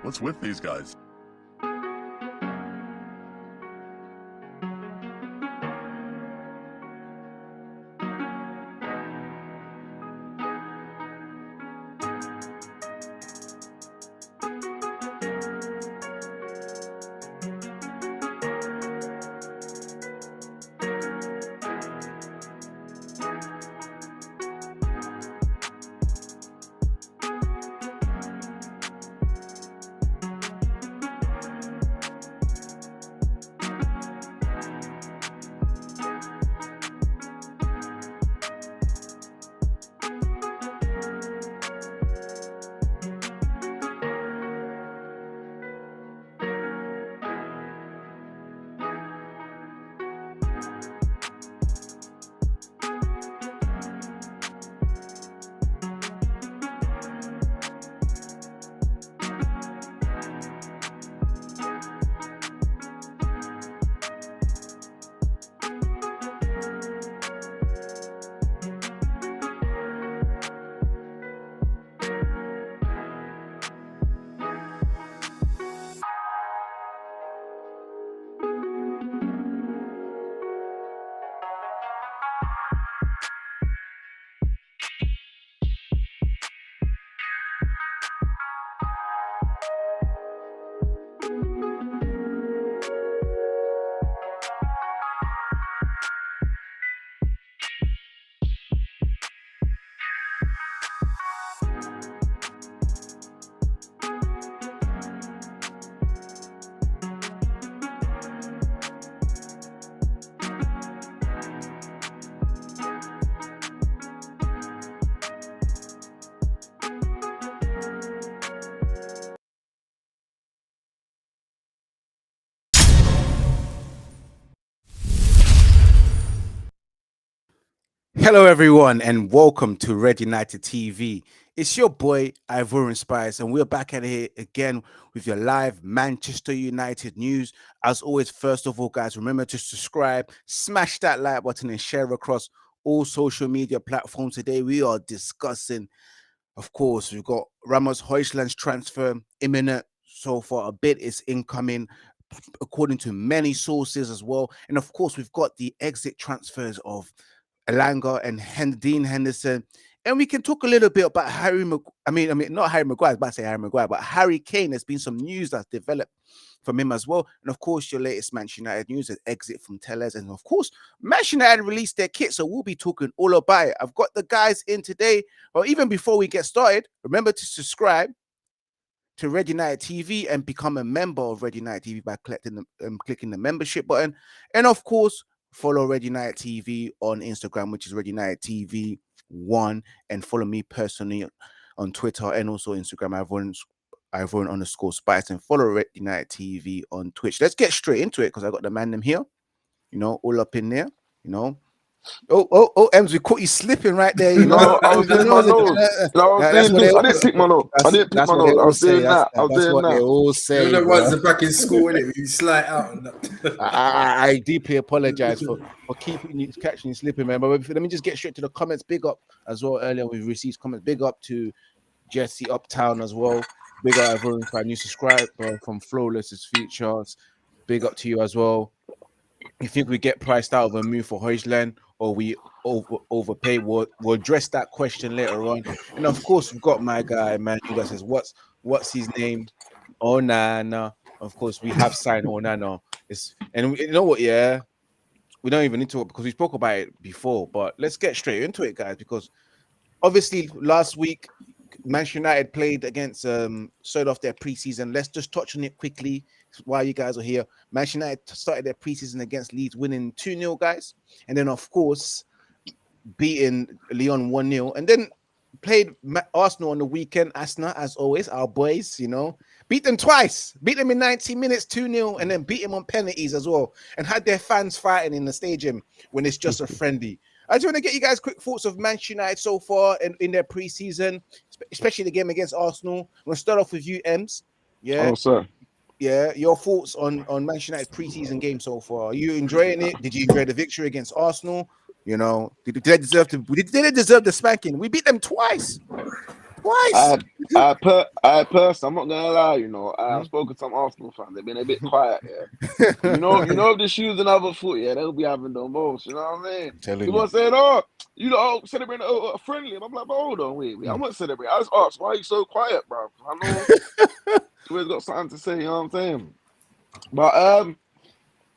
What's with these guys? Hello, everyone, and welcome to Red United TV. It's your boy Ivorian Spice, and we're back at it again with your live Manchester United news. As always, first of all, guys, remember to subscribe, smash that like button, and share across all social media platforms. Today, we are discussing, of course, we've got Rasmus Hojlund's transfer imminent. So far, a bid is incoming, according to many sources as well. And of course, we've got the exit transfers of Elanga and Dean Henderson, and we can talk a little bit about not Harry Maguire. I was about to say Harry Maguire, but Harry Kane. There's been some news that's developed from him as well, and of course, your latest Manchester United news is exit from Tellers, and of course, Manchester United released their kit, so we'll be talking all about it. I've got the guys in today, but even before we get started, remember to subscribe to Red United TV and become a member of Red United TV by clicking the membership button, and of course, follow Red United TV on Instagram, which is Red United TV 1, and follow me personally on Twitter and also Instagram, Ivorian_Spice, and follow Red United TV on Twitch. Let's get straight into it because I got the man them here, all up in there, Ems, we caught you slipping right there. No, I was doing my nose. I didn't slip my nose. I didn't slip my nose. I was doing that. That's what they all say. You know, once they're back in school, innit? You slide out. And that. I deeply apologize for catching you slipping, man. But let me just get straight to the comments. Big up as well. Earlier we've received comments. Big up to Jesse Uptown as well. Big up everyone for a new subscriber from Flawless's Futures. Big up to you as well. You think we get priced out of a move for Hojlund, or we overpay? We'll address that question later on. And of course, we've got my guy, man, who says, what's his name? Onana. Of course, we have signed Onana. And you know what, yeah? We don't even need to, because we spoke about it before, but let's get straight into it, guys, because obviously last week, Manchester United played against, started off their preseason. Let's just touch on it quickly while you guys are here. Manchester United started their preseason against Leeds, winning 2-0, guys. And then, of course, beating Lyon 1-0. And then played Arsenal on the weekend. Arsenal, as always, our boys, beat them twice. Beat them in 90 minutes, 2-0, and then beat them on penalties as well. And had their fans fighting in the stadium when it's just a friendly. I just want to get you guys quick thoughts of Manchester United so far in their preseason, especially the game against Arsenal. I'm going to start off with you, Ems. Yeah. Oh, sir. Yeah, your thoughts on Manchester United's preseason game so far. Are you enjoying it? Did you enjoy the victory against Arsenal? Did they deserve the spanking? We beat them twice. Twice. I'm not gonna lie, you know, I've spoken to some Arsenal fans. They've been a bit quiet, yeah. You know, if the shoes and other foot, yeah, they'll be having the most. You know what I mean? People are saying, "Oh, you know, celebrating a friendly," and I'm like, "But hold on, wait, I'm not celebrating. I just asked, why are you so quiet, bro? I know you've got something to say. You know what I'm saying?" But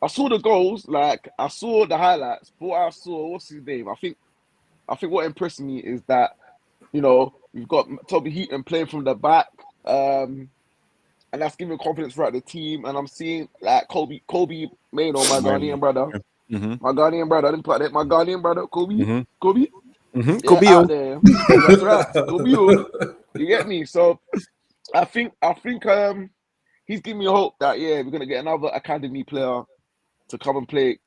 I saw the goals, like I saw the highlights. What I saw, what's his name? I think what impressed me is that, you know, we've got Toby Heaton playing from the back, and that's giving confidence throughout the team. And I'm seeing like Kobe Maino, my Ghanaian brother, my Ghanaian brother. I didn't put that. My Ghanaian brother, Kobe, yeah, out there. That's right, Kobe. You get me? So I think he's giving me hope that we're gonna get another academy player to come and play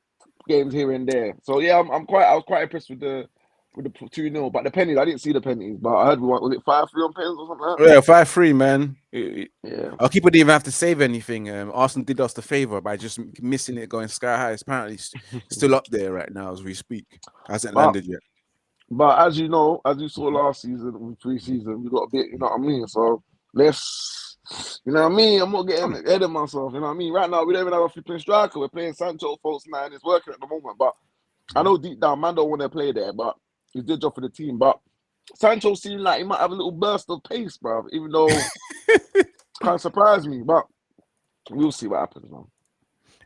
games here and there. So yeah, I was quite impressed with the 2-0, but the pennies, I didn't see the pennies, but I heard was it 5-3 on pennies or something like that? Yeah, 5-3, man. Yeah. Our keeper didn't even have to save anything. Arsenal did us the favor by just missing it, going sky high. It's apparently still up there right now as we speak. Hasn't landed yet. But as you know, as you saw last season, pre-season, we got a bit, you know what I mean? So let's, you know what I mean? I'm not getting ahead of myself, you know what I mean? Right now, we don't even have a flipping striker. We're playing Sancho false 9. It's working at the moment, but I know deep down, man don't want to play there, but he did job for the team. But Sancho seemed like he might have a little burst of pace, bro, even though kind of surprised me, but we'll see what happens, man.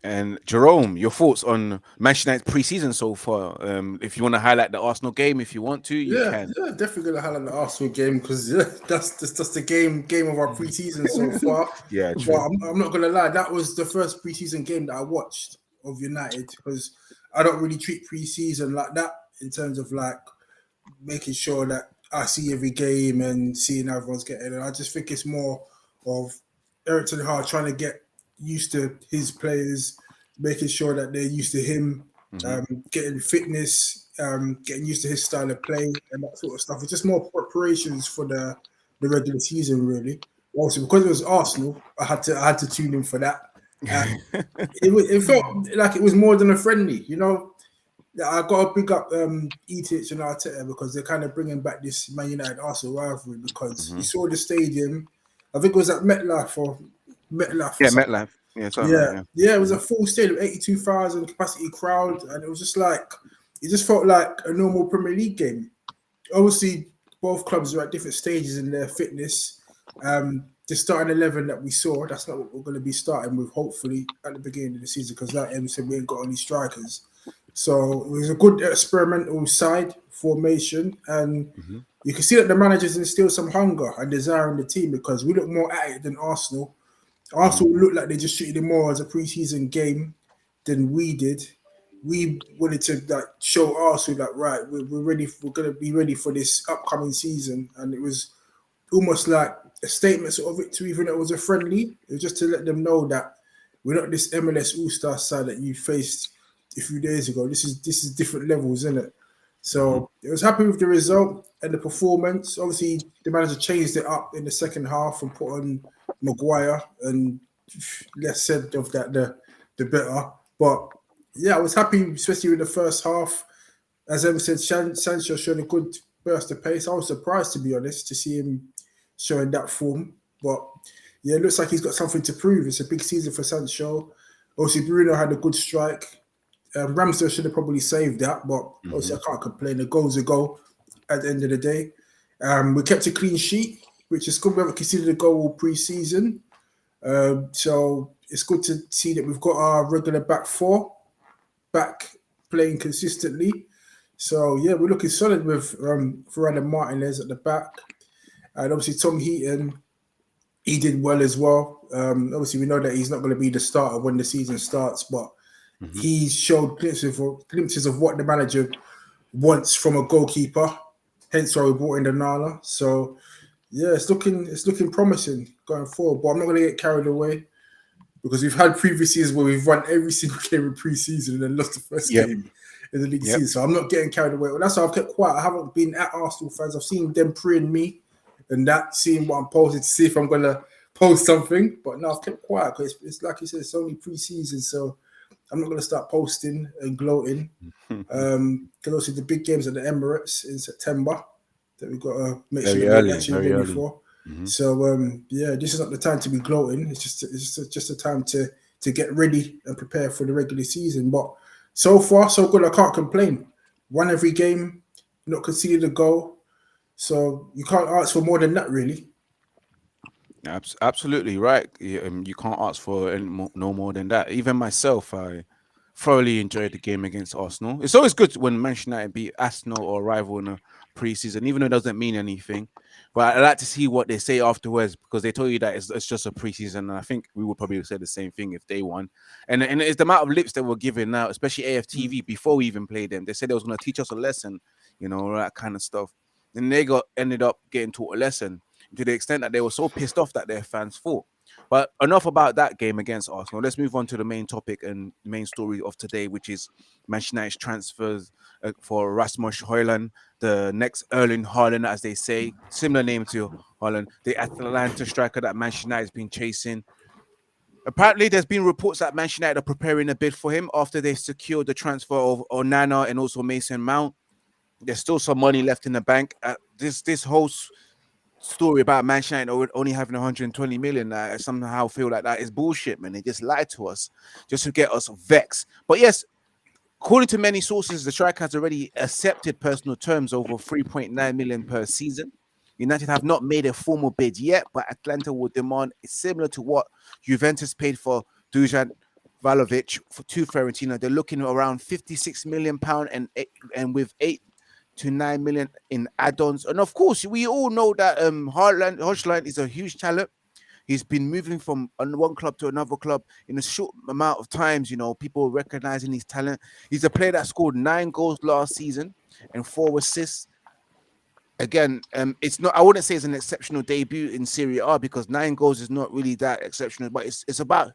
And Jerome, your thoughts on Manchester United's pre-season so far? If you want to highlight the Arsenal game, if you want to, you can. Yeah, definitely gonna highlight the Arsenal game because that's the game of our pre-season so far. Yeah, but true. I'm not gonna lie, that was the first pre-season game that I watched of United because I don't really treat pre-season like that in terms of like making sure that I see every game and seeing how everyone's getting. And I just think it's more of Eric Ten Hag trying to get used to his players, making sure that they're used to him, getting fitness, getting used to his style of play and that sort of stuff. It's just more preparations for the regular season, really. Also, because it was Arsenal, I had to tune in for that. It felt like it was more than a friendly, you know. I got to big up Etich and Arteta because they're kind of bringing back this Man United Arsenal rivalry because you saw the stadium. I think it was at MetLife or MetLife. Yeah, MetLife. Yeah, it was a full stadium, 82,000 capacity crowd, and it was just like it just felt like a normal Premier League game. Obviously, both clubs are at different stages in their fitness. The starting 11 that we saw, that's not what we're going to be starting with, hopefully, at the beginning of the season, because like Em said, we ain't got any strikers. So it was a good experimental side formation, and you can see that the managers instilled some hunger and desire in the team because we look more at it than Arsenal. Arsenal looked like they just treated it more as a pre-season game than we did. We wanted to like show Arsenal that right, we're ready. We're going to be ready for this upcoming season, and it was almost like a statement sort of victory, even though it was a friendly. It was just to let them know that we're not this MLS All-Star side that you faced a few days ago. This is different levels, isn't it? So I was happy with the result and the performance. Obviously, the manager changed it up in the second half and put on Maguire, and less said of that, the better. But yeah, I was happy, especially with the first half. As Em said, Sancho showed a good burst of pace. I was surprised, to be honest, to see him showing that form. But yeah, it looks like he's got something to prove. It's a big season for Sancho. Obviously, Bruno had a good strike. Ramsdale should have probably saved that, but obviously I can't complain. The goal's a goal at the end of the day. We kept a clean sheet, which is good. We haven't considered a goal pre-season. So it's good to see that we've got our regular back four back playing consistently. So yeah, we're looking solid with Varane and Martinez at the back. And obviously Tom Heaton, he did well as well. Obviously we know that he's not going to be the starter when the season starts, but he showed glimpses of what the manager wants from a goalkeeper. Hence why we brought in the Nala. So yeah, it's looking promising going forward. But I'm not going to get carried away because we've had previous years where we've won every single game in pre-season and then lost the first game in the league season. So I'm not getting carried away. Well, that's why I've kept quiet. I haven't been at Arsenal fans. I've seen them preying me and that, seeing what I'm posting to see if I'm going to post something. But no, I've kept quiet because it's like you said, it's only pre-season. So I'm not going to start posting and gloating. Because obviously the big games at the Emirates in September. that we got to make Very sure that we're actually ready early. for. So this is not the time to be gloating. It's just a time to get ready and prepare for the regular season. But so far, so good. I can't complain. Won every game, not conceded a goal. So you can't ask for more than that, really. Absolutely right. You can't ask for no more than that. Even myself, I thoroughly enjoyed the game against Arsenal. It's always good when Manchester United beat Arsenal or rival in a preseason, even though it doesn't mean anything. But I like to see what they say afterwards, because they told you that it's just a preseason, and I think we would probably say the same thing if they won. And it's the amount of lips that we're giving now, especially AFTV, before we even played them. They said they was going to teach us a lesson, that kind of stuff. And they ended up getting taught a lesson to the extent that they were so pissed off that their fans fought. But enough about that game against Arsenal. Let's move on to the main topic and main story of today, which is Manchester United's transfers for Rasmus Hojlund, the next Erling Haaland, as they say, similar name to Haaland, the Atalanta striker that Manchester United has been chasing. Apparently, there's been reports that Manchester United are preparing a bid for him after they secured the transfer of Onana and also Mason Mount. There's still some money left in the bank. This whole story about Manchester United only having 120 million, I somehow feel like that is bullshit, man. They just lied to us just to get us vexed. But yes, according to many sources, the striker has already accepted personal terms over 3.9 million per season. United have not made a formal bid yet, but Atlanta will demand similar to what Juventus paid for Dusan Vlahovic to Fiorentina. They're looking around 56 million pound and with 8 to 9 million in add-ons. And of course, we all know that Hojlund is a huge talent. He's been moving from one club to another club in a short amount of times. People recognizing his talent. He's a player that scored 9 goals last season and 4 assists. Again, it's not. I wouldn't say it's an exceptional debut in Serie A, because 9 goals is not really that exceptional. But it's about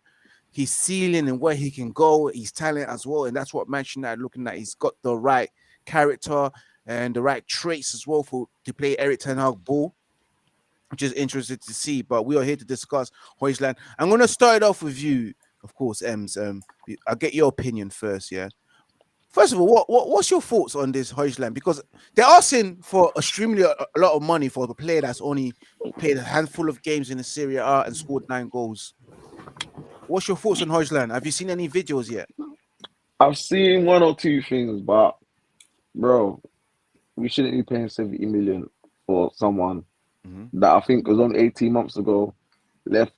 his ceiling and where he can go, his talent as well, and that's what Manchester United looking at. He's got the right character and the right traits as well to play Eric Ten Hag ball, which is interesting to see. But we are here to discuss Hojlund. I'm going to start it off with you, of course, Ems. I'll get your opinion first, yeah? First of all, what's your thoughts on this Hojlund? Because they're asking for extremely a lot of money for the player that's only played a handful of games in the Serie A and scored 9 goals. What's your thoughts on Hojlund? Have you seen any videos yet? I've seen 1 or 2 things, but bro, we shouldn't be paying 70 million for someone that I think was on 18 months ago, left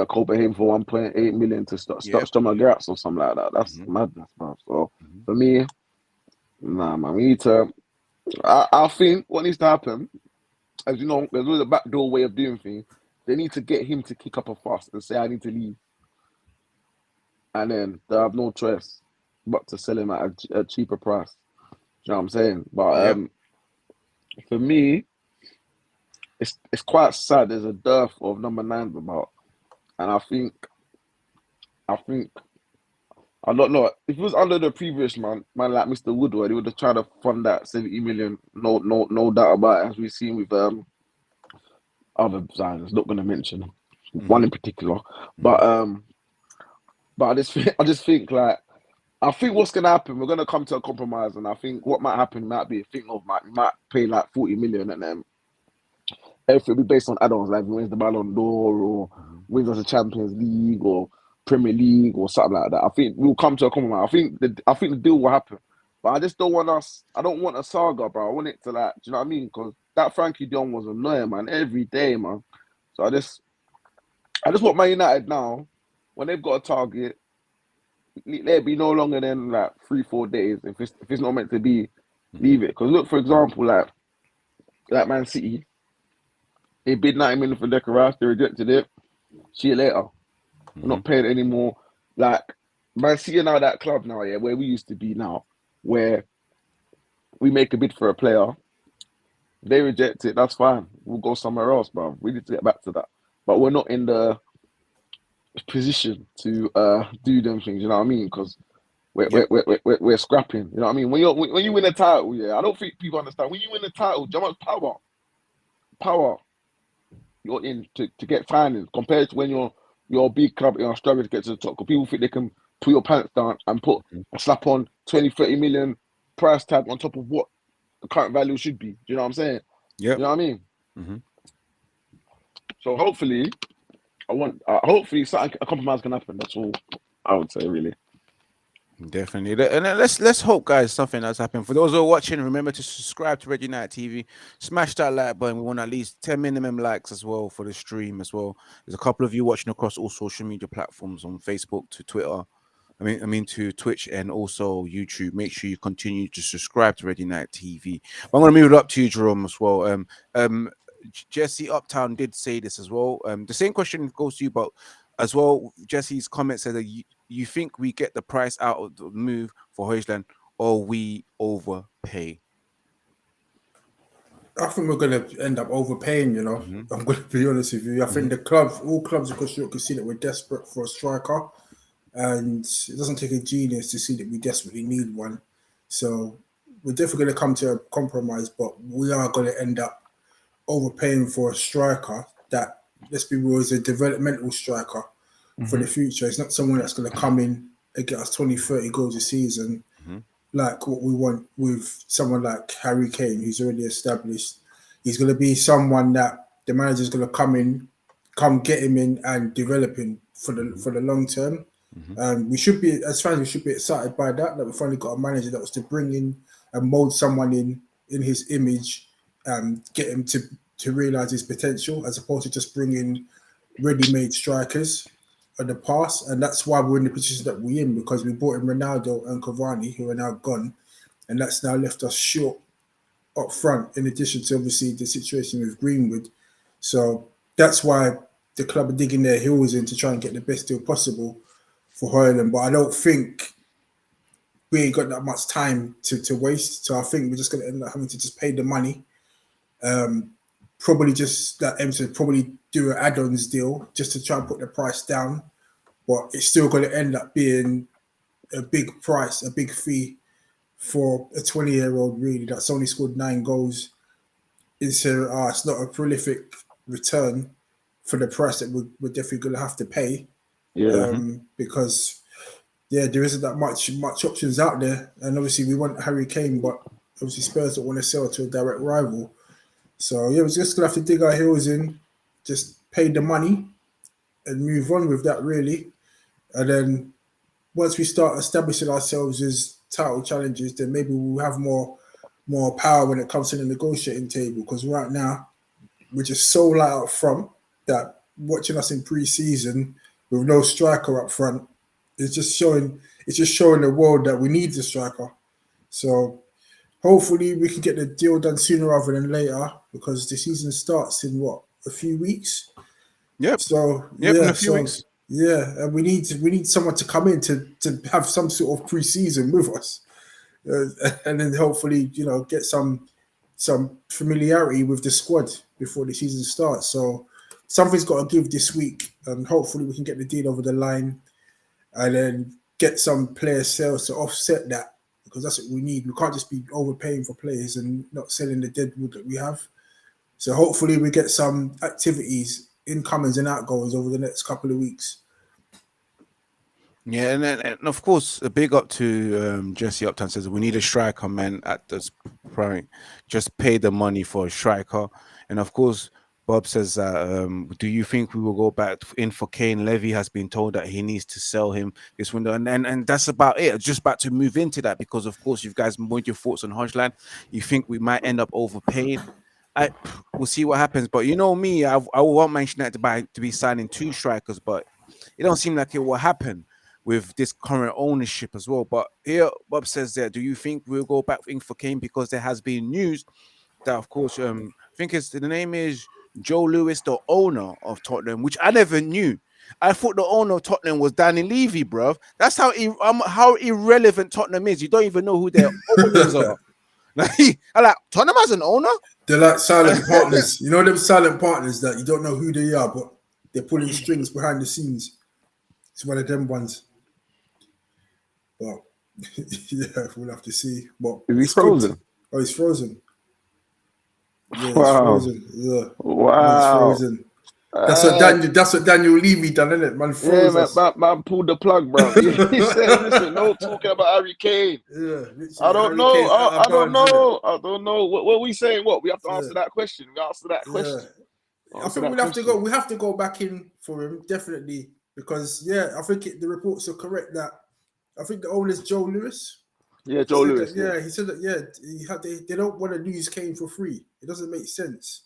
Copenhagen for 1.8 million to start Stomach Gratz or something like that. That's madness, bro. So for me, nah, man, we need to. I think what needs to happen, as you know, there's always a backdoor way of doing things. They need to get him to kick up a fuss and say, I need to leave. And then they have no choice but to sell him at a cheaper price. You know what I'm saying? But for me, it's quite sad. There's a dearth of number 9s about, and I think I don't know if it was under the previous man like Mr. Woodward, he would have tried to fund that 70 million. No doubt about it. As we've seen with other signers, not going to mention one in particular, but I just think like. I think what's going to happen, we're going to come to a compromise, and I think what might happen might be a thing of might pay like 40 million, and then everything will be based on add-ons, like wins the Ballon d'Or or wins us the Champions League or Premier League or something like that. I think we'll come to a compromise. I think the deal will happen, but I just don't want I don't want a saga, bro. I want it to like, do you know what I mean? Because that Frankie de Jong was annoying, man, every day, man. So I just want Man United now, when they've got a target, let be no longer than like 3-4 days. If it's not meant to be, leave it. Because look, for example, like Man City, they bid 90 million for Decor, they rejected it. See you later. We're not paying anymore. Like Man City are now that club now, yeah, where we used to be now, where we make a bid for a player, they reject it. That's fine. We'll go somewhere else, bro. We need to get back to that. But we're not in the position to do them things, you know what I mean? Because we're scrapping, you know what I mean? When you win a title, yeah, I don't think people understand. When you win a title, how much power you're in to get finals compared to when you're a big club, you're struggling to get to the top. Because people think they can put your pants down and put a slap on 20-30 million price tag on top of what the current value should be. Do you know what I'm saying? Yeah. You know what I mean? Mm-hmm. So hopefully, something, a compromise can happen. That's all I would say, really. Definitely, and then let's hope, guys, something has happened. For those who are watching, remember to subscribe to Red United TV. Smash that like button. We want at least 10 minimum likes as well for the stream as well. There's a couple of you watching across all social media platforms, on Facebook to Twitter. I mean to Twitch and also YouTube. Make sure you continue to subscribe to Red United TV. But I'm going to move it up to you, Jerome, as well. Jesse Uptown did say this as well. The same question goes to you, but as well, Jesse's comment said that you think we get the price out of the move for Hojlund, or we overpay? I think we're going to end up overpaying, you know. Mm-hmm. I'm going to be honest with you. I think all clubs across Europe can see that we're desperate for a striker. And it doesn't take a genius to see that we desperately need one. So we're definitely going to come to a compromise, but we are going to end up overpaying for a striker that, let's be real, is a developmental striker for the future. It's not someone that's going to come in and get us 20, 30 goals a season, like what we want with someone like Harry Kane, who's already established. He's going to be someone that the manager's going to come get him in and develop him for the long term. We should be, as fans, we should be excited by that we finally got a manager that was to bring in and mold someone in his image, get him to realize his potential, as opposed to just bringing ready-made strikers in the past. And that's why we're in the position that we're in, because we brought in Ronaldo and Cavani, who are now gone, and that's now left us short up front, in addition to obviously the situation with Greenwood. So that's why the club are digging their heels in to try and get the best deal possible for Hojlund. But I don't think we ain't got that much time to waste. So I think we're just going to end up having to just pay the money. Probably just that probably do an add-ons deal just to try and put the price down. But it's still going to end up being a big price, a big fee for a 20-year-old, really, that's only scored 9 goals in Serie A. It's not a prolific return for the price that we're definitely going to have to pay. Because there isn't that much options out there, and obviously we want Harry Kane, but obviously Spurs don't want to sell to a direct rival. So we're just gonna have to dig our heels in, just pay the money, and move on with that, really. And then once we start establishing ourselves as title challengers, then maybe we'll have more power when it comes to the negotiating table. Because right now we're just so light up front that watching us in pre-season with no striker up front, it's just showing the world that we need the striker. So hopefully we can get the deal done sooner rather than later, because the season starts in a few weeks. Yep. So in a few weeks. Yeah, and we need someone to come in to have some sort of pre-season with us, and then hopefully get some familiarity with the squad before the season starts. So something's got to give this week, and hopefully we can get the deal over the line, and then get some player sales to offset that, because that's what we need. We can't just be overpaying for players and not selling the deadwood that we have. So hopefully we get some activities, incomings and outgoings, over the next couple of weeks. Yeah, and of course, a big up to Jesse Uptown says we need a striker, man. At this point, just pay the money for a striker. And of course, Bob says that do you think we will go back in for Kane? Levy has been told that he needs to sell him this window, and that's about it. Just about to move into that, because of course, you guys want your thoughts on Hojlund. You think we might end up overpaying? We'll see what happens. But you know me, I won't mention that to be signing 2 strikers, but it don't seem like it will happen with this current ownership as well. But here, Bob says that, do you think we'll go back in for Kane? Because there has been news that, of course, I think the name is Joe Lewis, the owner of Tottenham, which I never knew. I thought the owner of Tottenham was Danny Levy, bruv. That's how irrelevant Tottenham is. You don't even know who their owners are. Tottenham has an owner? They're like silent partners. You know them silent partners that you don't know who they are, but they're pulling strings behind the scenes. It's one of them ones. Well, yeah, we'll have to see. But is he frozen? Oh, he's frozen. Yeah, wow. he's frozen. Yeah. Wow. He's frozen. That's what Daniel Levy done, isn't it? Man, froze us. Man pulled the plug, bro. He said, "Listen, no talking about Harry Kane." Yeah, I don't know. I don't know. I don't know. What we saying? What we have to answer that question? We answer that question. I think we'll have to go. We have to go back in for him definitely because I think the reports are correct that I think the owner's Joe Lewis. Yeah, Joe Lewis. He said that. They don't want to lose Kane for free. It doesn't make sense.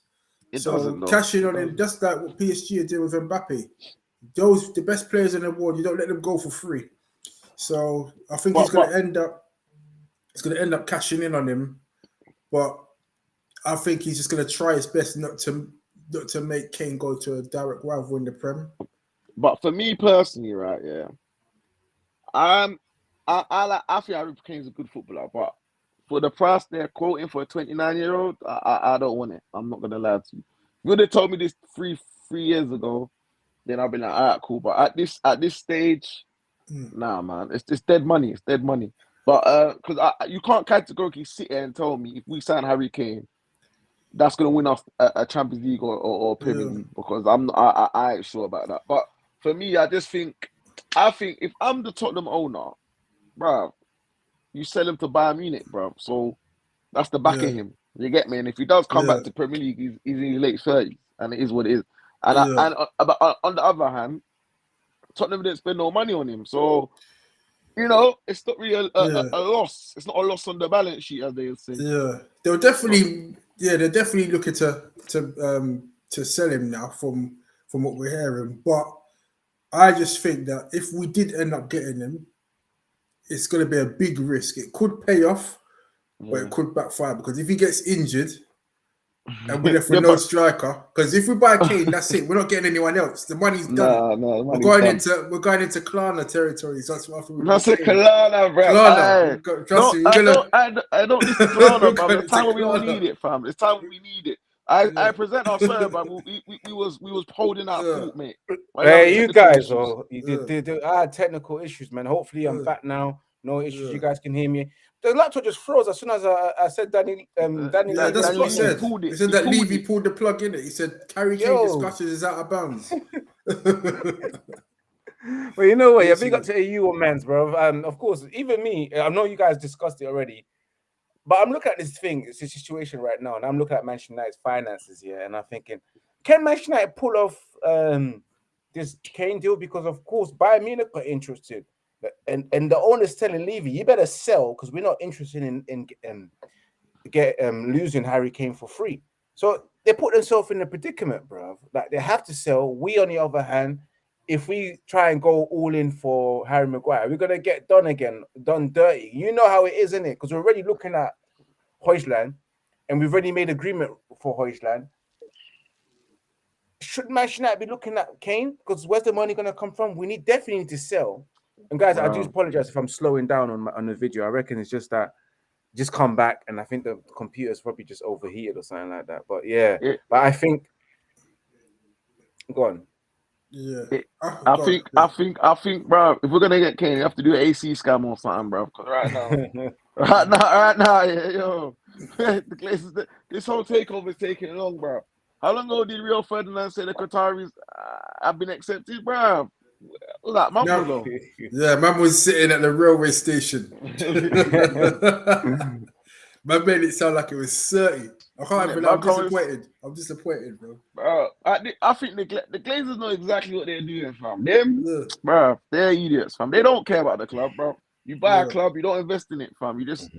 It doesn't. Cashing on him, just like what PSG are doing with Mbappe. Those the best players in the world. You don't let them go for free. So I think he's going to end up cashing in on him, but I think he's just going to try his best not to make Kane go to a direct rival in the Prem. But for me personally, right, I think Harry Kane's a good footballer, but for the price they're quoting for a 29-year-old, I don't want it. I'm not gonna lie to you. If you would have told me this three years ago, then I'd be like, all right, cool. But at this stage, nah, man, it's dead money. It's dead money. But because you can't categorically sit here and tell me if we sign Harry Kane, that's gonna win us a Champions League or Premier League, because I ain't sure about that. But for me, I think if I'm the Tottenham owner, bro, you sell him to Bayern Munich, bro. So that's the back of him. You get me? And if he does come back to Premier League, he's in his late 30s, and it is what it is. And on the other hand, Tottenham didn't spend no money on him, so it's not really a loss. It's not a loss on the balance sheet, as they would say. Yeah, they're definitely looking to sell him now from what we're hearing. But I just think that if we did end up getting him, it's going to be a big risk. It could pay off, but it could backfire, because if he gets injured and we're left with no striker, because if we buy Kane, that's it. We're not getting anyone else. The money's done. We're going into Klarna territory. So that's what I think. That's a Klarna, bro. I don't need Klarna, bro. It's time when we all need it, fam. It's time when we need it. I present our server, but we was holding out foot, mate. Hey, you guys, I had technical issues, man. Hopefully, I'm back now. No issues. You guys can hear me. The laptop just froze as soon as I said Danny. That's what he said. He said that Levy pulled the plug in it. He said Harry Kane discussion is out of bounds. Well, you know what? Yeah, big up to you or mans, bro. Of course, even me. I know you guys discussed it already. But I'm looking at this thing, it's a situation right now, and I'm looking at Manchester United's finances here, and I'm thinking, can Manchester United pull off this Kane deal? Because, of course, Bayern Munich got interested. And the owner's telling Levy, you better sell, because we're not interested in losing Harry Kane for free. So they put themselves in a predicament, bro. Like, they have to sell. We, on the other hand, if we try and go all in for Harry Maguire, we're going to get done dirty. You know how it is, isn't it? Because we're already looking at Hojlund, and we've already made agreement for Hojlund. Should Manchester United be looking at Kane? Because where's the money going to come from? We definitely need to sell. And guys, I do apologize if I'm slowing down on the video. I reckon it's just that just come back, and I think the computer's probably just overheated or something like that. But but I think go on. Yeah, I think, bro, if we're gonna get Kane, you have to do an AC scam or something, bro. Because right now, this whole takeover is taking long, bro. How long ago did Rio Ferdinand say the Qataris have been accepted, bro? Was that month ago? Yeah, man was sitting at the railway station. Man made it sound like it was 30. I can't even. I'm disappointed. I'm disappointed, bro. Bro, I think the Glazers know exactly what they're doing, fam. Bro, they're idiots, fam. They don't care about the club, bro. You buy a club, you don't invest in it, fam. You're just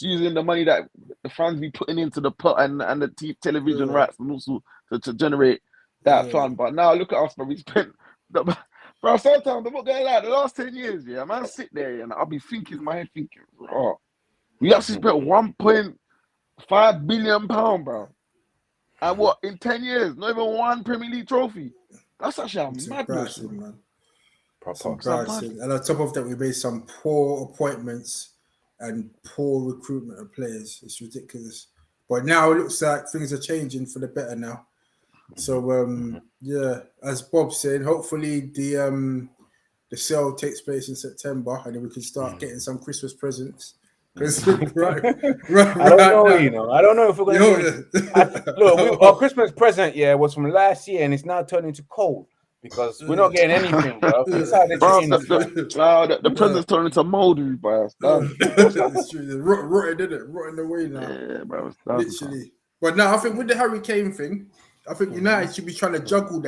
using the money that the fans be putting into the pot and the television rights, and also to generate that fund. But now look at us, bro. We spent, bro. Sometimes I'm not gonna lie. The last 10 years, man, sit there and I'll be thinking in my head, bro. We actually spent 1.5 billion pound, bro. And what, in 10 years, not even one Premier League trophy. That's actually a madness, man. And on top of that, we made some poor appointments and poor recruitment of players. It's ridiculous. But now it looks like things are changing for the better now. So as Bob's saying, hopefully the sale takes place in September, and then we can start getting some Christmas presents Right I don't know, now. you know. I don't know if we're going to look. Our Christmas present, was from last year, and it's now turned into cold because we're not getting anything, bro. That's how they're treating us. The present's turned into moldy, bro. It's done. It's true. Rotten, did it? Rotten away now. Yeah, bro. It's done, literally. But now I think with the Harry Kane thing, I think United should be trying to juggle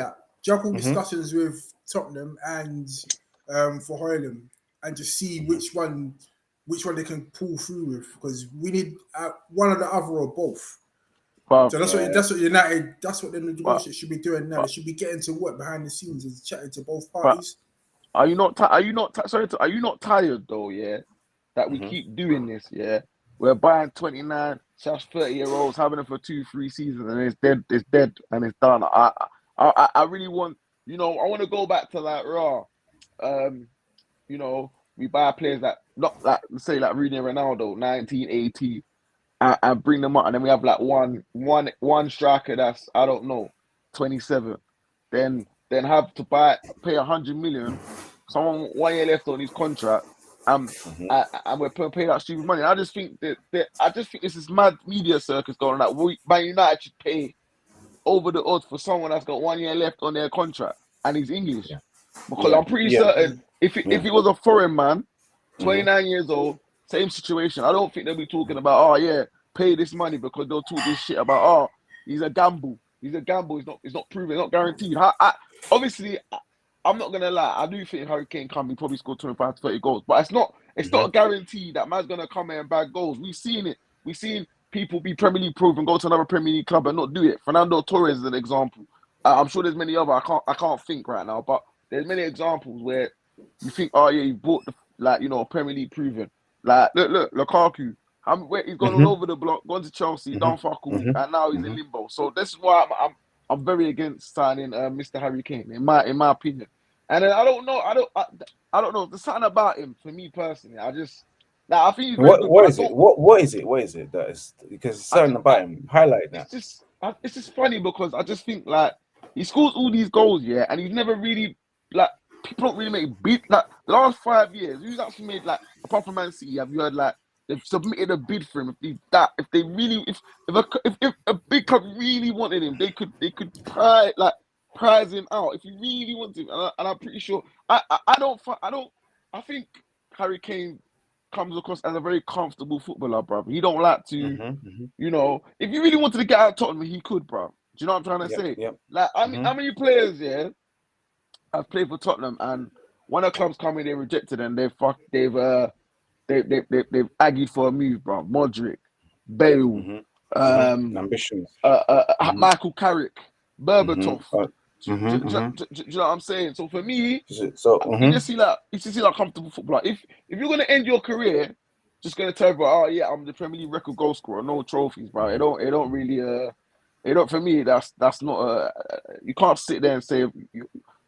discussions with Tottenham and for Hojlund, and just see which one they can pull through with, because we need one or the other or both. So that's what United, that's what the negotiators should be doing now. They should be getting to work behind the scenes and chatting to both parties. Are you not tired though? Yeah, that we keep doing this. Yeah, we're buying 29, 30-year-olds, having them for 2-3 seasons, and it's dead, and it's done. I really want, I want to go back to like raw. We buy players that not like, say like Rooney and Ronaldo, 1980, and bring them up, and then we have like one striker that's, I don't know, 27. Then have to pay 100 million, someone 1 year left on his contract, and we're paying that stupid money. I just think that this is mad media circus going on. That Man United should pay over the odds for someone that's got 1 year left on their contract and he's English. Because I'm pretty certain if it was a foreign man, 29 years old, same situation, I don't think they'll be talking about, pay this money, because they'll talk this shit about, he's a gamble. He's a gamble. It's not proven. It's not guaranteed. Obviously, I'm not gonna lie. I do think Harry Kane can probably score 25 to 30 goals, but it's not a guarantee that man's gonna come here and bag goals. We've seen it. We've seen people be Premier League proven, go to another Premier League club and not do it. Fernando Torres is an example. I'm sure there's many other. I can't think right now, but there's many examples where you think, you bought the Premier League proven. Like look, Lukaku. He's gone all over the block, gone to Chelsea, done fuck all, and now he's in limbo. So this is why I'm very against signing Mr. Harry Kane, in my opinion. And then I don't know. There's something about him, for me personally. I think he's what is it? What is it that is, because it's something about him? Highlight that. It's just funny, because I just think like he scores all these goals, and he's never really people don't really make bid the last 5 years. Who's actually made apart from Man City? Have you heard they've submitted a bid for him? If a big club really wanted him, they could prize him out if you really want him. And I'm pretty sure I think Harry Kane comes across as a very comfortable footballer, bro. He don't like to, if you really wanted to get out of Tottenham, he could, bro. Do you know what I'm trying to say? Yep. How many players, have played for Tottenham, and when the clubs come in, they rejected them. They've argued for a move, bro. Modric, Bale, ambitions, Michael Carrick, Berbatov. Do you know what I'm saying? So for me, you just see like comfortable footballer. If you're gonna end your career, just gonna tell everyone, I'm the Premier League record goal scorer, no trophies, bro. It don't really for me, that's not you can't sit there and say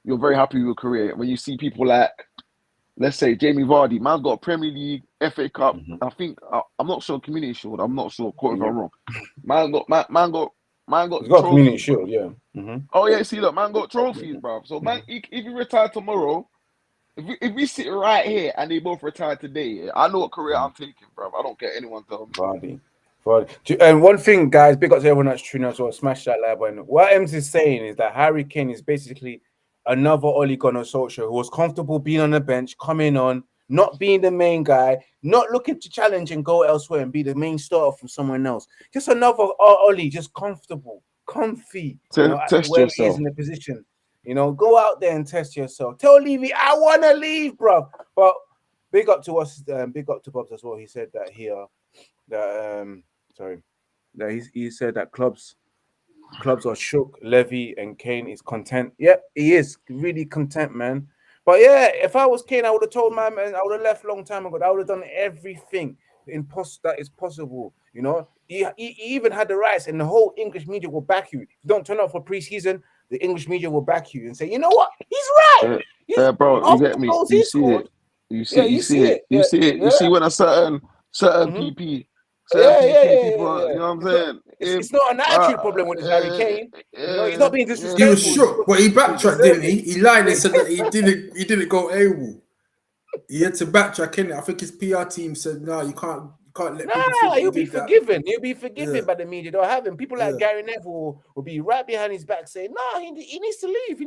you're very happy with your career when you see people like, let's say, Jamie Vardy. Man's got a Premier League, FA Cup. I think I'm not sure Community Shield. I'm not sure. Quote if I'm wrong. Man got Community Shield. Oh yeah, see, look, man got trophies, bro. So man, if you retire tomorrow, if we sit right here and they both retire today, I know what career I'm taking, bro. I don't care anyone tell me. Vardy. And one thing, guys, big up to everyone that's tuning us well. Smash that like button. What Ems is saying is that Harry Kane is basically another Ole Gunnar Solskjaer who was comfortable being on the bench, coming on, not being the main guy, not looking to challenge and go elsewhere and be the main starter from someone else. Just another Ole, just comfortable, comfy, test where yourself. he is in the position. Go out there and test yourself. Tell Levy, I want to leave, bro. But big up to us, big up to Bobs as well. He said that he said that clubs are shook. Levy and Kane is content. Yep, he is really content, man. But if I was Kane, I would have told my man, I would have left a long time ago. I would have done everything that is possible. He even had the rights, and the whole English media will back you. If you don't turn up for preseason, the English media will back you and say, you know what, he's right. Bro, you get me. You see it. You see it. You see when a certain PP. People, you know what I'm saying? It's not an attitude problem with Harry Kane. He's not being disrespectful. He was shook, but he backtracked, didn't he? He lied and said that he didn't go AWOL. He had to backtrack, innit? I think his PR team said, no, you can't can't let people think he'll be forgiven. He'll be forgiven by the media. They'll have him. People like Gary Neville will be right behind his back saying, "No, he needs to leave.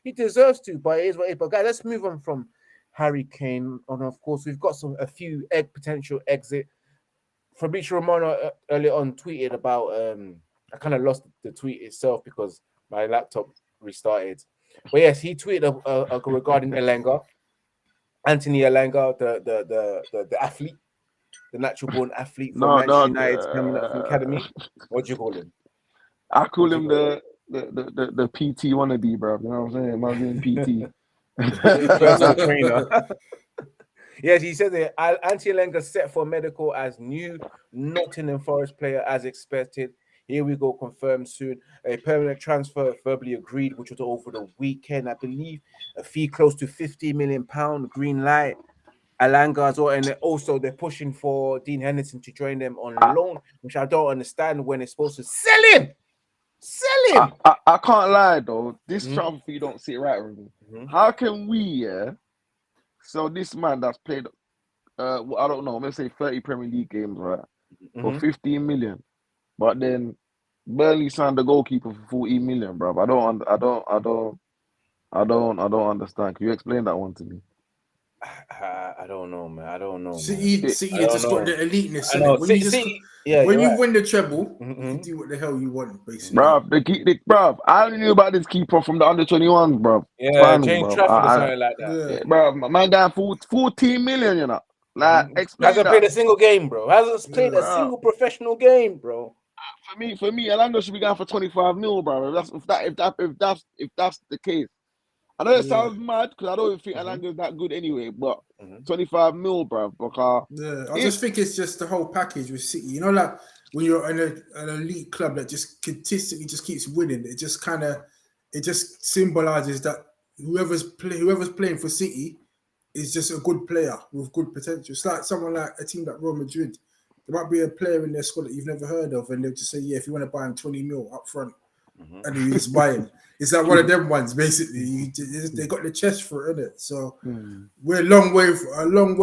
He deserves to." But it is what it is. But guys, let's move on from Harry Kane. And of course, we've got a few potential exit. Fabrizio Romano earlier on tweeted about. I kind of lost the tweet itself because my laptop restarted. But yes, he tweeted regarding Elanga, Anthony Elanga, the athlete. The natural born athlete from Manchester United coming up from academy. What do you call him? I call him the PT wannabe, bro. You know what I'm saying? I'm doing PT. Personal trainer. Yes, he said that Anthony Elanga set for medical as new Nottingham Forest player as expected. Here we go, confirmed soon. A permanent transfer verbally agreed, which was over the weekend, I believe. A fee close to £50 million, green light. Elanga as well, and also they're pushing for Dean Henderson to join them on loan, which I don't understand when it's supposed to sell him. I can't lie though, this transfer fee don't sit right with me. How can we sell this man that's played I don't know, let's say 30 Premier League games, right, for 15 million, but then barely signed the goalkeeper for 14 million, bro? I don't understand. Can you explain that one to me? I don't know, man. I don't know. City just got the eliteness. When you win the treble, you can do what the hell you want, basically. Bruv, I only knew about this keeper from the under-21s, bruv. Yeah, Final, James bruv. Trafford or something like that. Yeah, bruv, my man down 14 million, you know. Like, hasn't played a single game, bro. Hasn't played a single professional game, bro. For me, Elanga should be going for 25 mil, bro. If that's the case. I know it sounds mad because I don't even think Elanga is that good anyway, but 25 mil, bro. I just think it's just the whole package with City. You know, like when you're in an elite club that just consistently just keeps winning, it just symbolizes that whoever's playing for City is just a good player with good potential. It's like someone like a team like Real Madrid. There might be a player in their squad that you've never heard of, and they'll just say, "Yeah, if you want to buy him 20 mil up front," and you just buy him. It's like one of them ones, basically. They got the chest for it, innit? So we're a long way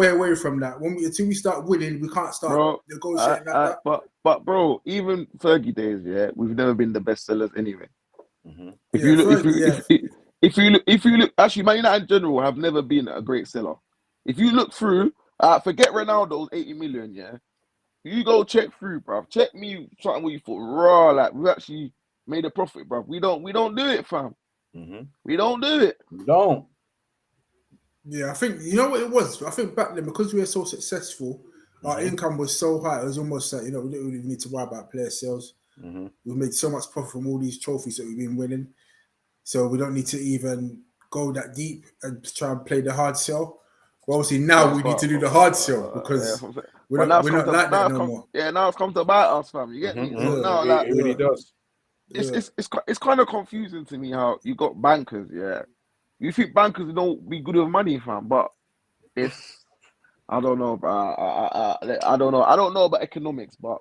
away from that. Until we start winning, we can't start negotiating like that. But bro, even Fergie days, we've never been the best sellers anyway. If you look, actually, Man United in general have never been a great seller. If you look through, forget Ronaldo's 80 million, you go check through, bro. Check me something what you thought raw, like we've actually made a profit, bro. We don't do it, fam. We don't do it. We don't. Yeah, I think you know what it was. I think back then because we were so successful, our income was so high. It was almost like we didn't really need to worry about player sales. We made so much profit from all these trophies that we've been winning, so we don't need to even go that deep and try and play the hard sell. Well, obviously now we need to do the hard sell because we're not like that no more. Yeah, now it's come to bite us, fam. You get me? So now, it really does. It's kind of confusing to me how you got bankers. Yeah, you think bankers don't be good with money, fam, but I don't know, bro. I don't know. I don't know about economics, but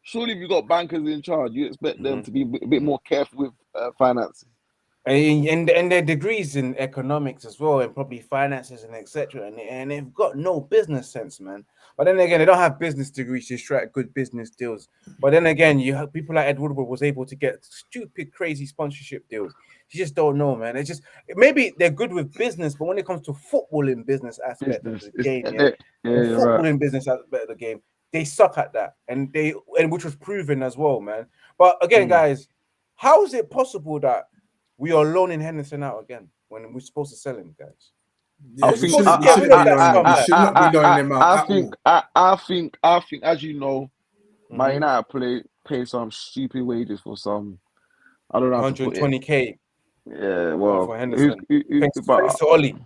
surely if you got bankers in charge, you expect them to be a bit more careful with finances. And their degrees in economics as well, and probably finances and etc. And they've got no business sense, man. But then again, they don't have business degrees to strike good business deals. But then again, you have people like Ed Woodward was able to get stupid, crazy sponsorship deals. You just don't know, man. It's just maybe they're good with business, but when it comes to footballing business aspect of the game, business aspect of the game, they suck at that, and which was proven as well, man. But again, guys, how is it possible that we are loaning Henderson out again when we're supposed to sell him, guys? I think, as you know, Man United pay some stupid wages for some. I don't know. 120k. Yeah, well, for Henderson. Thanks to Oli.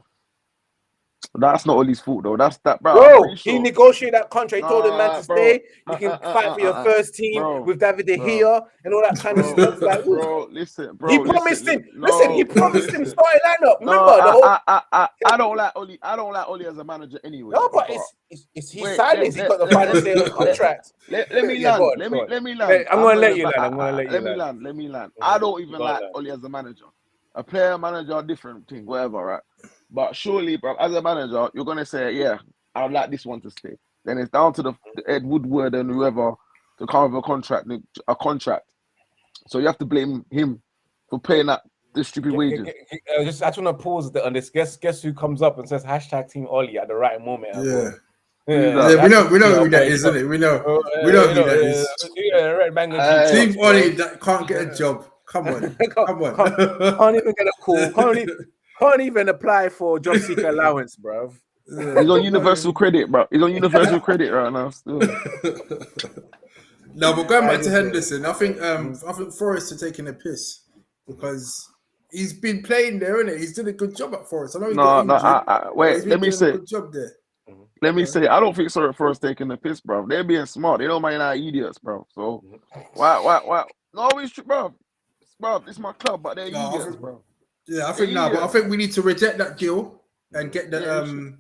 That's not Oli's fault though. That's that, bro. Bro, he negotiated that contract. He told him man to stay. You can fight for your first team with David De Gea and all that kind of stuff. Like, bro, listen, bro. He promised him. He promised him starting lineup. Remember I don't like Oli. I don't like Oli as a manager anyway. No, but it's his silence. He got the final say of the contract. Let me land. Let me land. I'm gonna let you land. Let me land. I don't even like Oli as a manager. A player, manager, different thing, whatever, right? But surely, bro, as a manager, you're gonna say, yeah, I'd like this one to stay. then it's down to the Ed Woodward and whoever to come with a contract. So you have to blame him for paying the stupid wages. I just want to pause on this. Guess who comes up and says #Team Ollie at the right moment? Yeah, we know who that is, isn't it? We know who that is. Red Banger Team Ollie that can't get a job. Come on. Can't even get a call. Can't even apply for job seeker allowance, bro. He's on universal credit, bro. He's on universal credit right now. Still. No, but going back to Henderson, I think Forrest are taking a piss because he's been playing there, isn't it? He's done a good job at Forrest. I know he's got injured, wait. Let me say. A good job there. Let me say, I don't think Forrest taking the piss, bro. They're being smart. They don't mind not idiots, bro. So why? No, it's true, bro. Bro, it's my club, but they're idiots, bro. Yeah, I think but I think we need to reject that deal and get the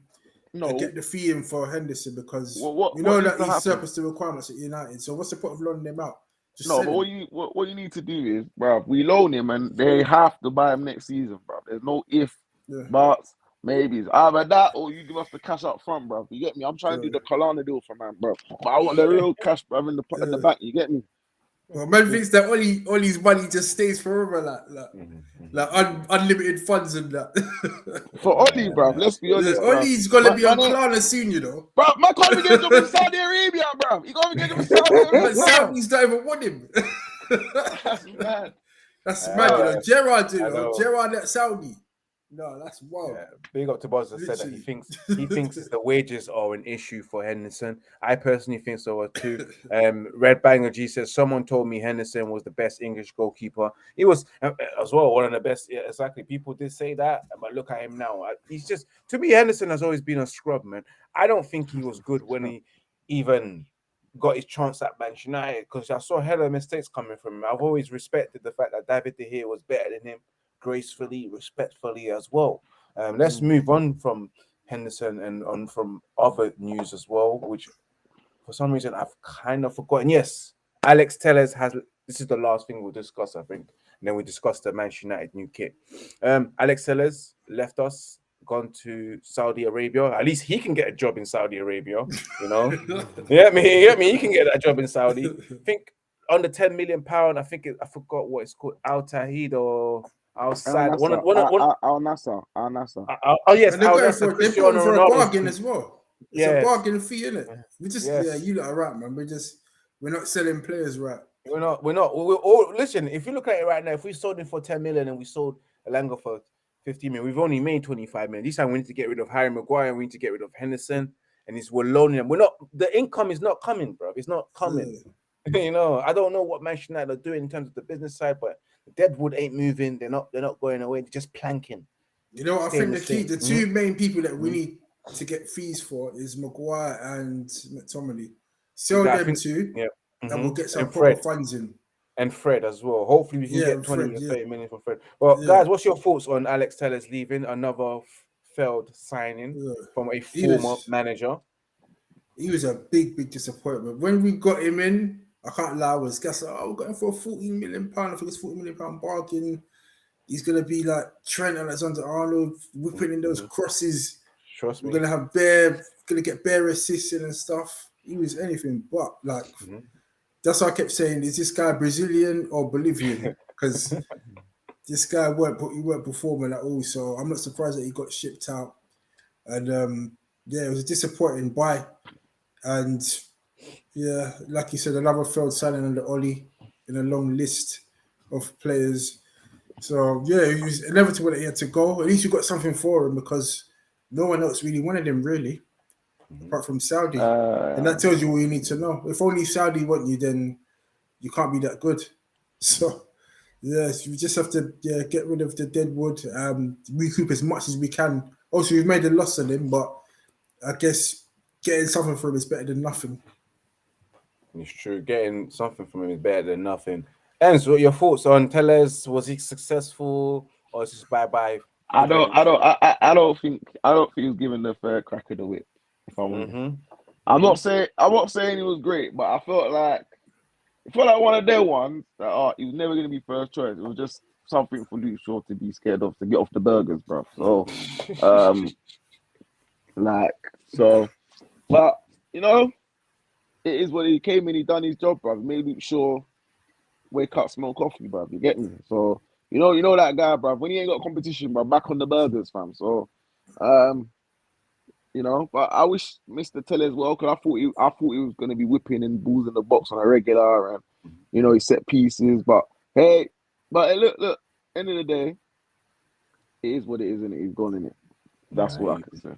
get the fee in for Henderson because we know that he's surplus the requirements at United. So what's the point of loaning him out? But what you need to do is, bro, we loan him and they have to buy him next season, bro. There's no if, buts, maybes. Either that or you give us the cash up front, bro. You get me? I'm trying to do the Kalana deal for man, bro. But I want the real cash, bro, in the bank. You get me? Well, man thinks that Ollie's money just stays forever, like unlimited funds and that. For Ollie, bro, let's be honest. Ollie's gonna be on Klana soon, you know. Bro, man can't even get him in Saudi Arabia, bro. He can't even get him in Saudi Arabia. Saudi's don't even want him. That's mad. That's mad, you know. Gerard, Gerard at Saudi. No, that's wild. Yeah, big up to Boz that said that he thinks the wages are an issue for Henderson. I personally think so too. Red Banger G says someone told me Henderson was the best English goalkeeper. He was as well one of the best. Yeah, exactly. People did say that, but look at him now. He's just, to me, Henderson has always been a scrub, man. I don't think he was good when he even got his chance at Manchester United because I saw hella mistakes coming from him. I've always respected the fact that David De Gea was better than him. Gracefully, respectfully as well. Let's move on from Henderson and on from other news as well, which for some reason I've kind of forgotten. Yes, Alex Telles has. This is the last thing we'll discuss, I think. And then we discuss the Manchester United new kit. Alex Telles left us, gone to Saudi Arabia. At least he can get a job in Saudi Arabia, you know. Yeah, he can get a job in Saudi. I think under £10 million. I think I forgot what it's called, Al Tahid or. Outside, Al Nasser. Oh yes, and they're going for a bargain as well. It's a bargain fee, isn't it? We just you lot are right, man. We're not selling players right. We're not. Listen, if you look at it right now, if we sold him for 10 million and we sold Elanga for 15 million, we've only made 25 million. This time we need to get rid of Harry Maguire, we need to get rid of Henderson, and we're loaning them. The income is not coming, bro. It's not coming. You know, I don't know what Manchester United are doing in terms of the business side, but Deadwood ain't moving. They're not going away. They're just planking. You know, I think the two main people that we need to get fees for is Maguire and McTominay. Sell them two, and we'll get some proper funds in. And Fred as well. Hopefully we can get 20 to 30 million for Fred. Well, guys, what's your thoughts on Alex Telles leaving? Another failed signing from a former manager. He was a big disappointment. When we got him in, I can't lie, we got him for a £14 million. I think it's £40 million bargain. He's gonna be like Trent Alexander-Arnold, whipping in those crosses. Trust me. We're gonna get bare assists and stuff. He was anything but like. That's why I kept saying, is this guy Brazilian or Bolivian? Because this guy weren't performing at all. So I'm not surprised that he got shipped out. And it was a disappointing buy. And yeah, like you said, another failed signing under Ollie in a long list of players. So yeah, it was inevitable that he had to go. At least you got something for him because no one else really wanted him, really, apart from Saudi. And that tells you all you need to know. If only Saudi want you, then you can't be that good. So yes, we just have to get rid of the deadwood, recoup as much as we can. Also, we've made a loss on him, but I guess getting something for him is better than nothing. It's true. Getting something from him is better than nothing. And so, your thoughts on Telles? Was he successful, or is this bye? I don't think he's given the fair crack of the whip. If I'm not saying he was great, but I felt like one of their ones that he was never going to be first choice. It was just something for Luke Shaw to be scared of, to get off the burgers, bro. So, but you know, it is what he came in. He done his job, bro. Maybe sure, wake up, smell coffee, bro. You get me? So you know that guy, bro. When he ain't got competition, bro, back on the burgers, fam. So, you know, but I wish Mr. Tellez well, because I thought he was gonna be whipping and balls in the box on a regular, and you know, he set pieces. But hey, look, end of the day, it is what it is, and he's gone in it. That's what I can say.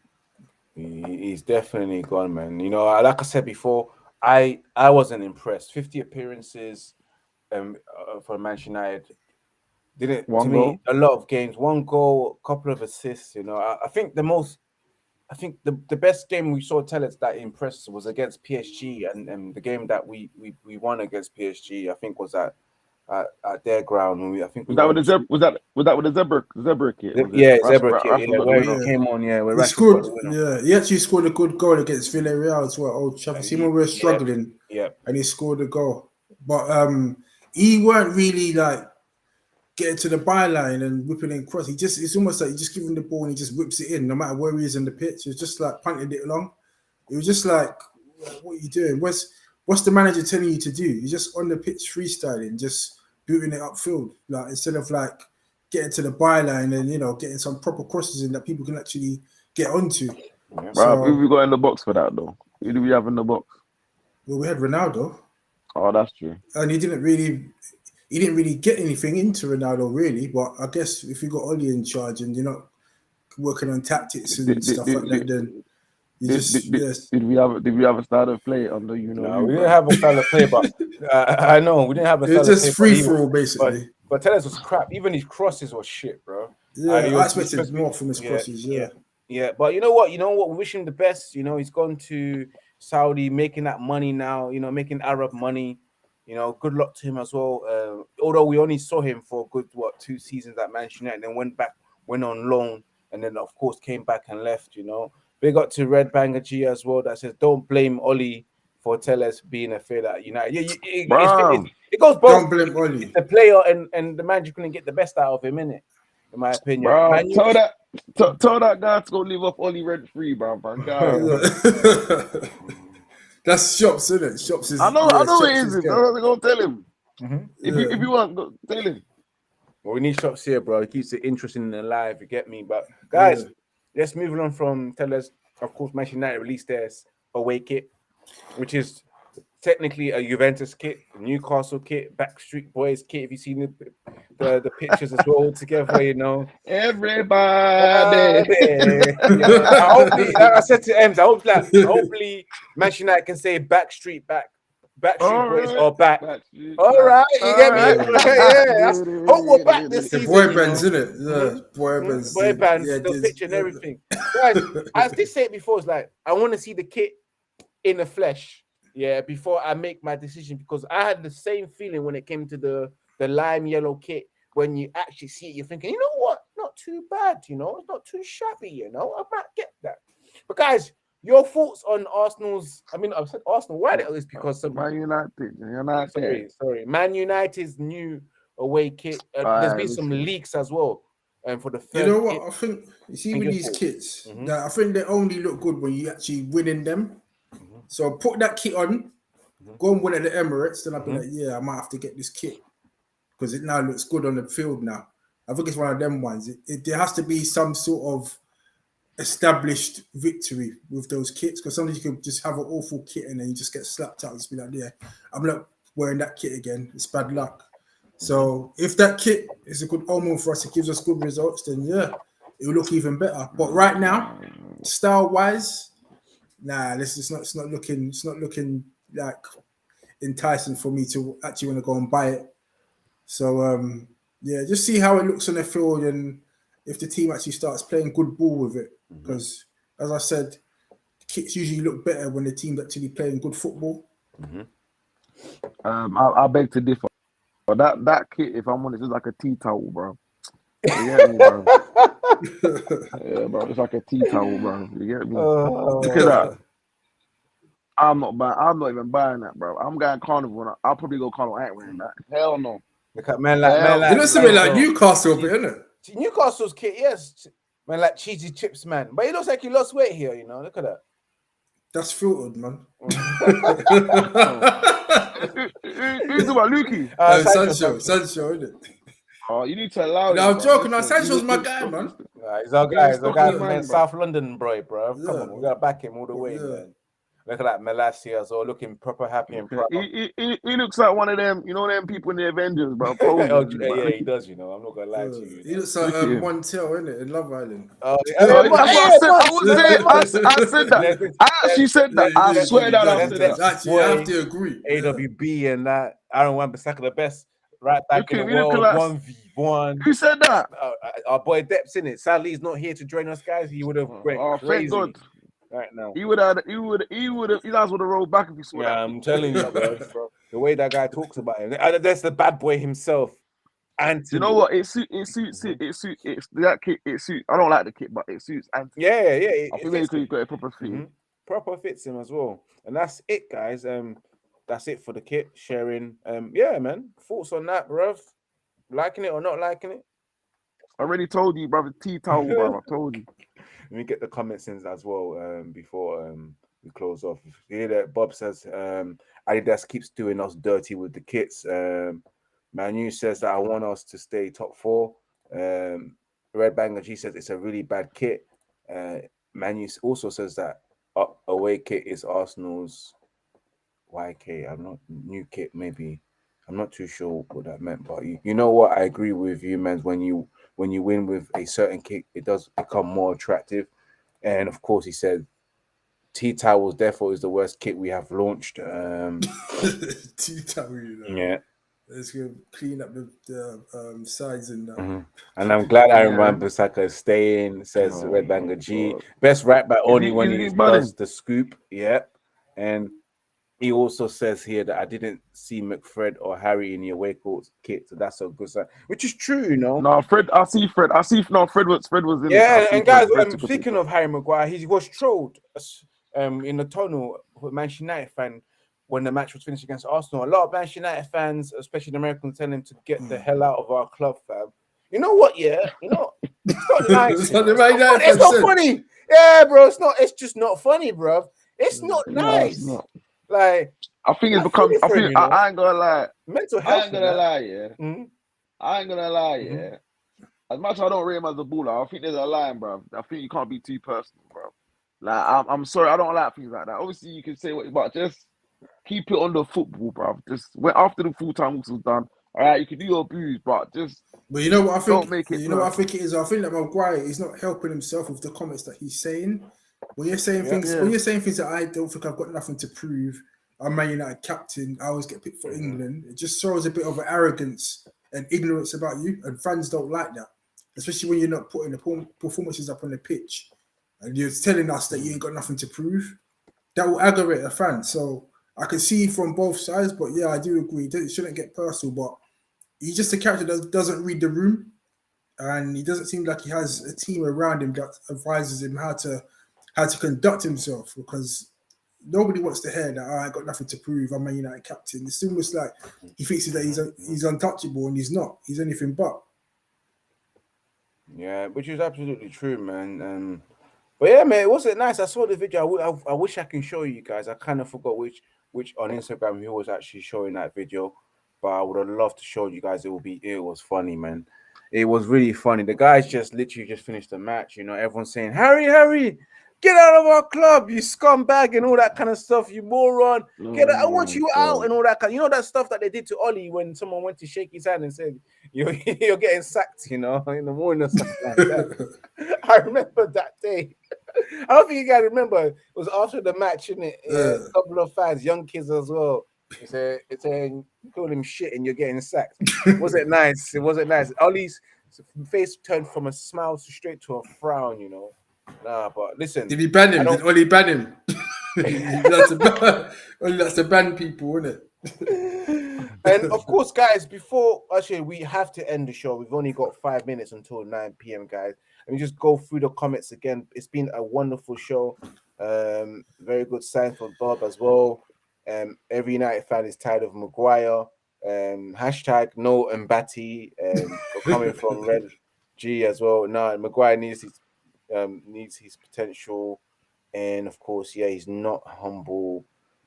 He's definitely gone, man. You know, like I said before, I wasn't impressed. 50 appearances, for Manchester United. Didn't One to goal? me a lot of games, 1 goal, a couple of assists. You know, I think the best game we saw Tellez that impressed was against PSG, and the game that we won against PSG, I think was at their ground. And I think Was that with the zebra? Was that with the zebra kit? Was it? Zebra kit. Rasmus got the Where winner. he came on. Yeah, where He Rashford scored. got the winner. Yeah, he actually scored a good goal against Villarreal as well. Old Trafford. See, when we were struggling, and he scored a goal. But he weren't really like getting to the byline and whipping in cross. It's almost like you just give him the ball and he just whips it in, no matter where he is in the pitch. It's just like punting it along. It was just like, what are you doing? What's the manager telling you to do? You're just on the pitch freestyling, just booting it upfield, like instead of like getting to the byline and, you know, getting some proper crosses in that people can actually get onto. Yeah. So, who we got in the box for that though? Who do we have in the box? Well, we had Ronaldo. Oh, that's true. And he didn't really get anything into Ronaldo, really. But I guess if you got Oli in charge and you're not working on tactics and stuff like that, then you did we have a style of play under No, we didn't have a style of play, but I know we didn't have a style of play. It's just free for all, basically. But Tellez was crap. Even his crosses were shit, bro. Yeah, I expected more from his crosses. Yeah. But you know what? We wish him the best. You know, he's gone to Saudi, making that money now. You know, making Arab money. You know, good luck to him as well. Although we only saw him for a good 2 seasons at Manchester United, then went on loan, and then of course came back and left. You know, big up to Red Banger G as well that says don't blame Oli for Tellez being a failure at United. It goes both. Don't blame Oli. The player and the manager couldn't get the best out of him, innit? In my opinion. Bro, tell that guy to go live off Oli rent free, bro. That's Shops, isn't it? Shops is. I know it is. Go tell him. Mm-hmm. If you want, go tell him. Well, we need Shops here, bro. It keeps it interesting and alive. You get me? But guys, let's move on from Tellez. Of course, Manchester United released their away kit, which is technically a Juventus kit, a Newcastle kit, Backstreet Boys kit. Have you seen the pictures as well together? You know, everybody. Hopefully, like I said to Ems, hopefully Manchester United can say Backstreet Boys or back. All right, you get me? Hope we're back this season. Boy bands, isn't it? Yeah, boy bands. Boy bands, the picture and everything. Guys, I did say it before. It's like I want to see the kit in the flesh. Yeah, before I make my decision, because I had the same feeling when it came to the lime yellow kit. When you actually see it, you're thinking, you know what? Not too bad, you know, it's not too shabby, you know. I might get that. But guys, your thoughts on Arsenal's? I mean, I've said Arsenal. Why that is because of Man United. Sorry, Man United's new away kit. There's been some leaks as well. And for the third, you know what? I think you see with these kits, that I think they only look good when you actually win in them. So put that kit on, go and win at the Emirates, then I'll be like, yeah, I might have to get this kit because it now looks good on the field now. I think it's one of them ones. There has to be some sort of established victory with those kits, because sometimes you can just have an awful kit and then you just get slapped out and just be like, yeah, I'm not wearing that kit again. It's bad luck. So if that kit is a good omen for us, it gives us good results, then yeah, it will look even better. But right now, style-wise, nah, it's not looking like enticing for me to actually want to go and buy it. So yeah, just see how it looks on the field and if the team actually starts playing good ball with it. Because as I said, kits usually look better when the team's actually playing good football. I beg to differ. But that kit, if I'm honest, is like a tea towel, bro. You get me, bro? Yeah, bro, it's like a tea towel, bro. You get me? Look at that. I'm not even buying that, bro. I'm going Carnival. I'll probably go Carnival. I ain't wearing that. Hell no. Look at man like it looks something like Newcastle, but isn't it? Newcastle's kit, yes. Man, like cheesy chips, man. But it looks like he lost weight here, you know. Look at that. That's filtered, man. Who's about Lukey? Sancho, isn't it? Oh, you need to allow No, him. I'm joking. Now, Listen, Sancho's my guy, man. He's our guy. He's our guy man, from bro. South London, bro. Come Yeah. on, we gotta back him all the way, man. Look at that Malasia as well, looking proper happy and proud. He looks like one of them, you know, them people in the Avengers, bro. Yeah, he does. You know, I'm not gonna lie to you. He looks like Montel, innit, in Love Island. I said that. I actually said that. I swear that after that. Actually, I have to agree. AWB and that. Aaron Wan-Bissaka, the best right back in the world, 1v1. Who said that? Our boy Deps, in it. Sadly, he's not here to join us, guys. He would have went crazy. Thank God. Right now, he guys would have rolled back if he saw that. I'm telling you, bro. The way that guy talks about him, that's the bad boy himself. And you know what? It suits that kit. It suits. I don't like the kit, but it suits. And yeah. I feel like he's got a proper fit. Proper fits him as well, and that's it, guys. That's it for the kit sharing. Yeah, man. Thoughts on that, bruv? Liking it or not liking it? I already told you, brother. T-towel, bro. I told you. Let me get the comments in as well before we close off. Here that Bob says Adidas keeps doing us dirty with the kits. Manu says that I want us to stay top 4. Red Banger G says it's a really bad kit. Manu also says that away kit is Arsenal's YK. I'm not new kit, maybe. I'm not too sure what that meant, but you know what? I agree with you, man. When you win with a certain kit, it does become more attractive. And of course, he said T-towels therefore is the worst kit we have launched. T-towel, you know. Yeah. Let's go clean up the sides and that. And I'm glad Aaron Wan-Bissaka is staying, says Red Banger G. God. Best right back only when he does the scoop. Yeah. And he also says here that I didn't see McFred or Harry in the away court kit, so that's a good sign. Which is true, you know. No, Fred. I see Fred. Fred was in. Yeah, and guys, speaking of Harry Maguire, he was trolled in the tunnel with Manchester United fan when the match was finished against Arsenal. A lot of Manchester United fans, especially the Americans, telling him to get the hell out of our club, fam. You know what? Yeah, you know, it's not nice. It's not funny. Yeah, bro, it's not. It's just not funny, bro. It's not nice. It's not. Like, I think it's become. I think you know? I ain't gonna lie. Mental health. I ain't gonna lie, yeah. I ain't gonna lie, yeah. As much as I don't rate him as a baller, I think there's a line, bro. I think you can't be too personal, bro. Like, I'm sorry, I don't like things like that. Obviously, you can say what, but just keep it on the football, bro. Just after the full-time whistle's done. All right, you can do your abuse, but just. But you know what I think? Don't make it. You know what I think it is? I think that Maguire is not helping himself with the comments that he's saying. When you're saying things that I don't think I've got nothing to prove, I'm Man United captain, I always get picked for England. It just shows a bit of arrogance and ignorance about you, and fans don't like that, especially when you're not putting the performances up on the pitch and you're telling us that you ain't got nothing to prove. That will aggravate a fan. So I can see from both sides, but yeah, I do agree. It shouldn't get personal, but he's just a character that doesn't read the room, and he doesn't seem like he has a team around him that advises him how to conduct himself, because nobody wants to hear that I got nothing to prove, I'm a United captain. It's almost like he thinks that he's untouchable, and he's not. He's anything but. Yeah, which is absolutely true, man. But yeah, man, it wasn't nice. I saw the video. I wish I can show you guys. I kind of forgot which on Instagram who was actually showing that video, but I would have loved to show you guys. It was funny, man. It was really funny. The guys just literally just finished the match. You know, everyone's saying, Harry, get out of our club, you scumbag, and all that kind of stuff, you moron. Get out, I want you out, and all that kind. You know that stuff that they did to Ollie when someone went to shake his hand and said, you're getting sacked, you know, in the morning or something like that. I remember that day. I don't think you guys remember. It was after the match, innit? A couple of fans, young kids as well. It's saying, call him shit and you're getting sacked. Was it nice? It wasn't nice. Ollie's face turned from a smile straight to a frown, you know. Nah, but listen. Did he ban him? Did Ollie ban him? Ollie likes to ban people, isn't it? And of course, guys, we have to end the show. We've only got 5 minutes until 9 p.m., guys. Let me just go through the comments again. It's been a wonderful show. Very good sign for Bob as well. Every United fan is tired of Maguire. Hashtag no Mbati. Coming from Red G as well. No, Maguire needs his potential. And of course, yeah, he's not humble.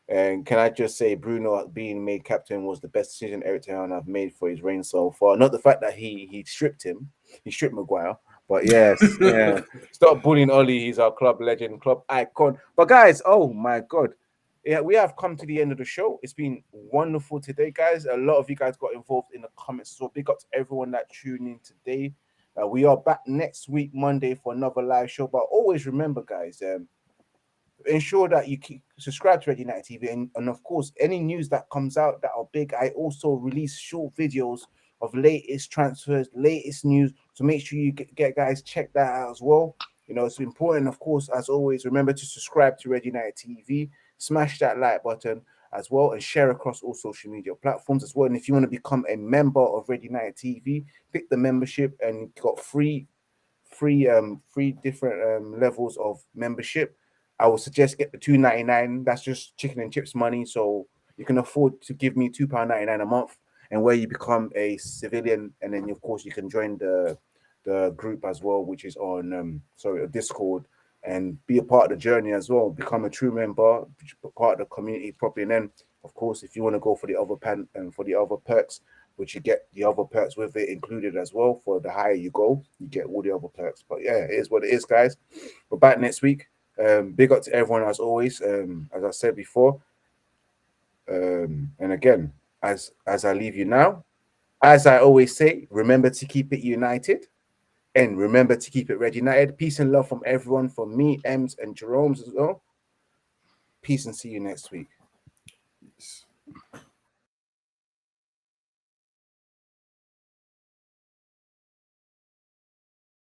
And can I just say, Bruno being made captain was the best decision Eric Ten Hag have made for his reign so far. Not the fact that he stripped Maguire, but yes, yeah. Stop bullying Ollie. He's our club legend, club icon. But guys, oh my god, yeah, we have come to the end of the show. It's been wonderful today, guys. A lot of you guys got involved in the comments, so big up to everyone that tuned in today. We are back next week, Monday, for another live show. But always remember, guys, ensure that you keep subscribe to Red United TV, and of course, any news that comes out that are big, I also release short videos of latest transfers, latest news. So make sure you get guys check that out as well. You know, it's important, of course, as always. Remember to subscribe to Red United TV, smash that like button as well, and share across all social media platforms as well. And if you want to become a member of Red United TV, pick the membership, and you got three different levels of membership. I would suggest get the $2.99. That's just chicken and chips money, so you can afford to give me £2.99 a month, and where you become a civilian, and then of course you can join the group as well, which is on Discord, and be a part of the journey as well. Become a true member, part of the community properly, and then of course if you want to go for the other perks, which you get the other perks with it included as well. For the higher you go, you get all the other perks. But yeah, it is what it is, guys. We're back next week. Big up to everyone as always. As I said before, and again, as I leave you now, as I always say, remember to keep it united, and remember to keep it Red United. Peace and love from everyone, from me, Ems, and Jerome's as well. Peace, and see you next week.